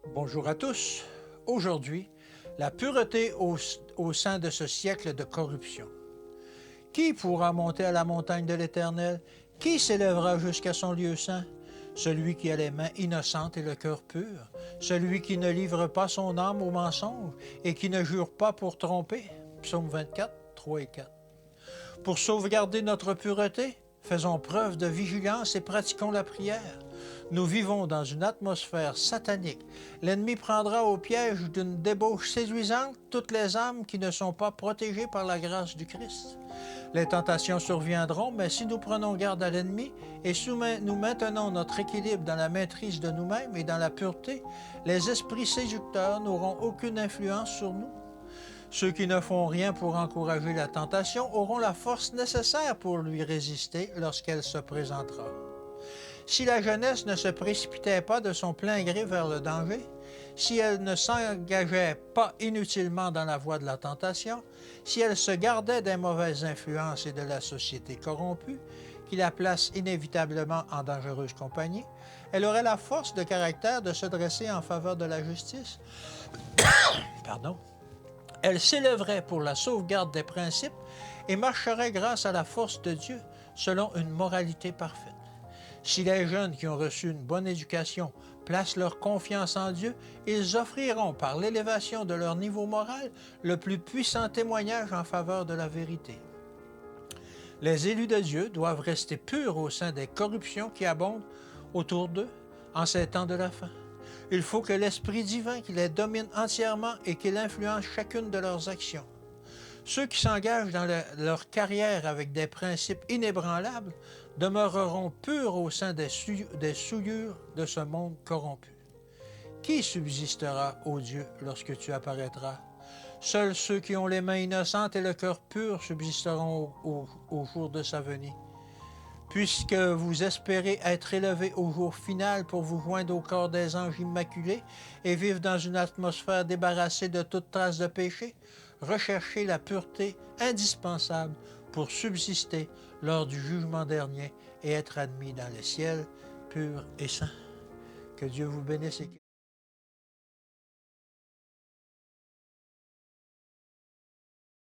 Bonjour à tous. Aujourd'hui, la pureté au sein de ce siècle de corruption. Qui pourra monter à la montagne de l'Éternel? Qui s'élèvera jusqu'à son lieu saint? Celui qui a les mains innocentes et le cœur pur, celui qui ne livre pas son âme au mensonge et qui ne jure pas pour tromper. Psaume 24, 3 et 4. Pour sauvegarder notre pureté, faisons preuve de vigilance et pratiquons la prière. Nous vivons dans une atmosphère satanique. L'ennemi prendra au piège d'une débauche séduisante toutes les âmes qui ne sont pas protégées par la grâce du Christ. Les tentations surviendront, mais si nous prenons garde à l'ennemi et nous maintenons notre équilibre dans la maîtrise de nous-mêmes et dans la pureté, les esprits séducteurs n'auront aucune influence sur nous. Ceux qui ne font rien pour encourager la tentation auront la force nécessaire pour lui résister lorsqu'elle se présentera. Si la jeunesse ne se précipitait pas de son plein gré vers le danger, si elle ne s'engageait pas inutilement dans la voie de la tentation, si elle se gardait des mauvaises influences et de la société corrompue, qui la place inévitablement en dangereuse compagnie, elle aurait la force de caractère de se dresser en faveur de la justice. Pardon. Elle s'élèverait pour la sauvegarde des principes et marcherait grâce à la force de Dieu selon une moralité parfaite. Si les jeunes qui ont reçu une bonne éducation placent leur confiance en Dieu, ils offriront par l'élévation de leur niveau moral le plus puissant témoignage en faveur de la vérité. Les élus de Dieu doivent rester purs au sein des corruptions qui abondent autour d'eux en ces temps de la fin. Il faut que l'Esprit divin qui les domine entièrement et qu'il influence chacune de leurs actions. Ceux qui s'engagent dans leur carrière avec des principes inébranlables demeureront purs au sein des souillures de ce monde corrompu. Qui subsistera, ô Dieu, lorsque tu apparaîtras? Seuls ceux qui ont les mains innocentes et le cœur pur subsisteront au jour de sa venue. Puisque vous espérez être élevés au jour final pour vous joindre au corps des anges immaculés et vivre dans une atmosphère débarrassée de toute trace de péché, recherchez la pureté indispensable pour subsister lors du jugement dernier et être admis dans le ciel pur et saint. Que Dieu vous bénisse et